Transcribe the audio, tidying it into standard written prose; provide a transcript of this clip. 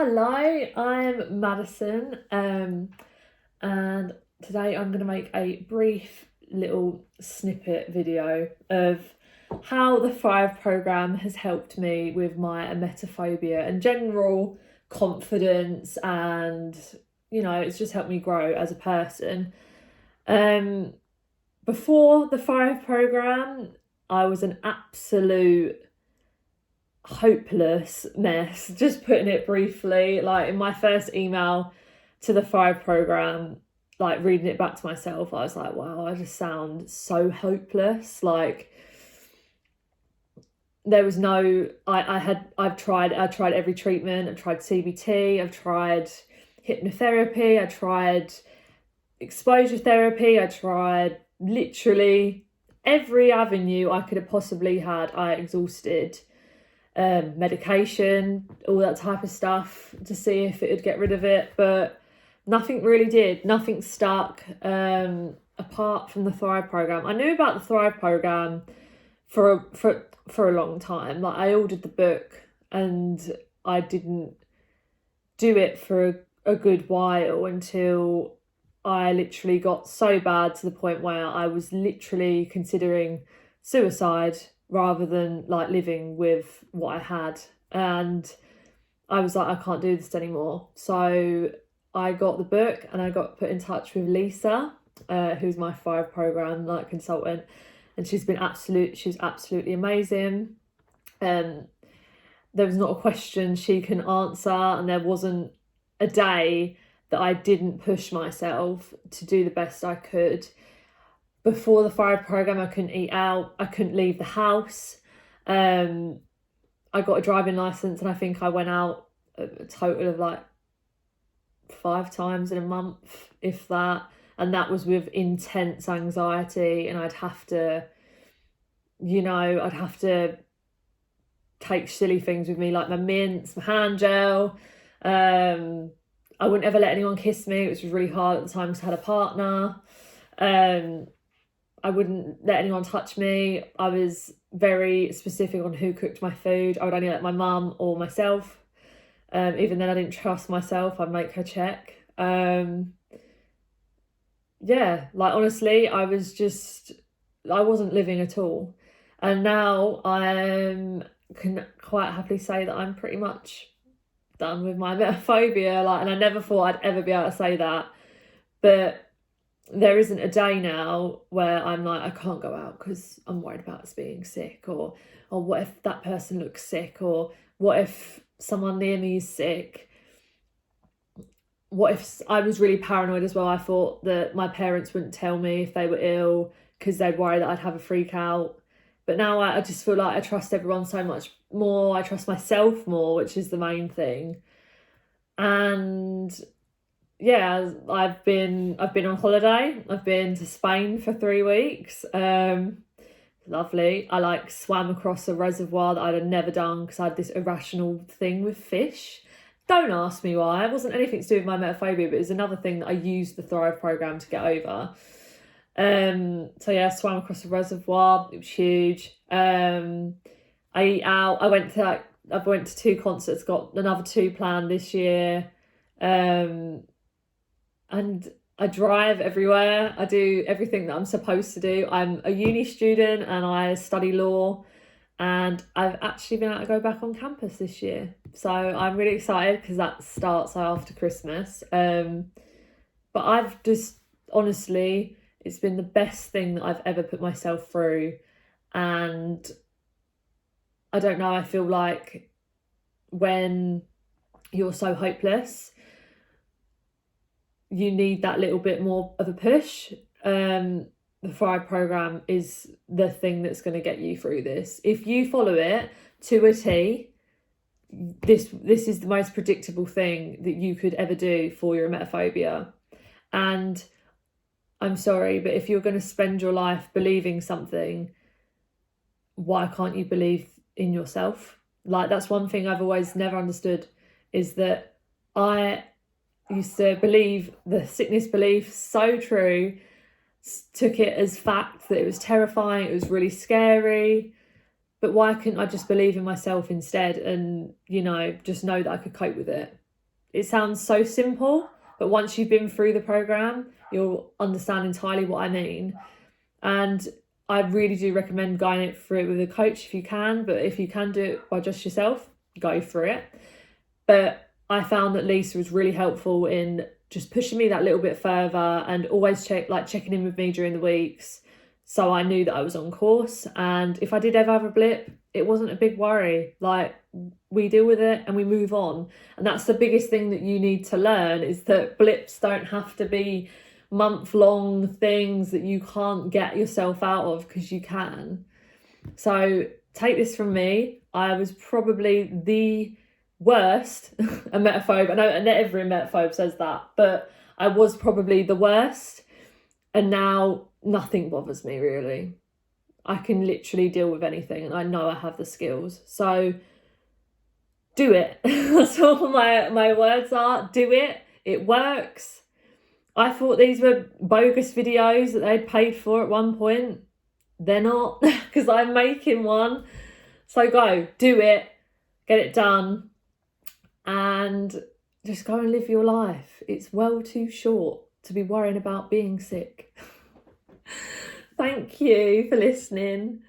Hello, I'm Madison, and today I'm going to make a brief little snippet video of how the Thrive program has helped me with my emetophobia and general confidence, and it's just helped me grow as a person. Before the Thrive program, I was an absolute hopeless mess, just putting it briefly. Like, in my first email to the Thrive program, like reading it back to myself, I was like, wow, I just sound so hopeless. Like, there was no, I've tried every treatment. I've tried CBT, I've tried hypnotherapy, I tried exposure therapy, I tried literally every avenue I could have possibly had. I exhausted medication, all that type of stuff, to see if it would get rid of it, but nothing really did. Nothing stuck, apart from the Thrive program. I knew about the Thrive program for a long time. Like, I ordered the book and I didn't do it for a good while until I literally got so bad to the point where I was literally considering suicide rather than like living with what I had. And I was like, I can't do this anymore. So I got the book and I got put in touch with Lisa, who's my Thrive program like consultant, and she's absolutely amazing. There was not a question she can answer, and there wasn't a day that I didn't push myself to do the best I could. Before the Thrive program, I couldn't eat out, I couldn't leave the house. I got a driving license, and I think I went out a total of like 5 times in a month, if that. And that was with intense anxiety, and I'd have to take silly things with me, like my mints, my hand gel. I wouldn't ever let anyone kiss me, which was really hard at the time because I had a partner. I wouldn't let anyone touch me. I was very specific on who cooked my food. I would only let my mum or myself. Even then, I didn't trust myself. I'd make her check. Yeah, like, honestly, I wasn't living at all. And now I can quite happily say that I'm pretty much done with my emetophobia. Like, and I never thought I'd ever be able to say that. But there isn't a day now where I'm like, I can't go out because I'm worried about us being sick, or what if that person looks sick, or what if someone near me is sick. What if I was really paranoid as well? I thought that my parents wouldn't tell me if they were ill because they'd worry that I'd have a freak out. But now I just feel like I trust everyone so much more. I trust myself more, which is the main thing. And yeah, I've been on holiday. I've been to Spain for 3 weeks. Lovely. I swam across a reservoir that I'd have never done because I had this irrational thing with fish. Don't ask me why. It wasn't anything to do with my emetophobia, but it was another thing that I used the Thrive program to get over. So yeah, I swam across a reservoir. It was huge. I eat out. I went to 2 concerts. Got another 2 planned this year. And I drive everywhere. I do everything that I'm supposed to do. I'm a uni student and I study law, and I've actually been able to go back on campus this year. So I'm really excited because that starts after Christmas. But I've just, honestly, it's been the best thing that I've ever put myself through. And I don't know, I feel like when you're so hopeless, you need that little bit more of a push. The Thrive program is the thing that's going to get you through this. If you follow it to a T, this is the most predictable thing that you could ever do for your emetophobia. And I'm sorry, but if you're going to spend your life believing something, why can't you believe in yourself? Like, that's one thing I've always never understood, is that I used to believe the sickness belief so true, took it as fact that it was terrifying, it was really scary. But why couldn't I just believe in myself instead and, just know that I could cope with it? it sounds so simple, but once you've been through the program, you'll understand entirely what I mean. And I really do recommend going through it with a coach if you can, but if you can do it by just yourself, go through it. But I found that Lisa was really helpful in just pushing me that little bit further and always checking in with me during the weeks, so I knew that I was on course. And if I did ever have a blip, it wasn't a big worry. Like, we deal with it and we move on. And that's the biggest thing that you need to learn, is that blips don't have to be month-long things that you can't get yourself out of, because you can. So take this from me, I was probably the worst emetophobe. I know not every emetophobe says that, but I was probably the worst, and now nothing bothers me really. I can literally deal with anything, and I know I have the skills. So do it. That's all my words are. Do it. It works. I thought these were bogus videos that they'd paid for at one point. They're not, because I'm making one. So go, do it, get it done, and just go and live your life. It's well too short to be worrying about being sick. Thank you for listening.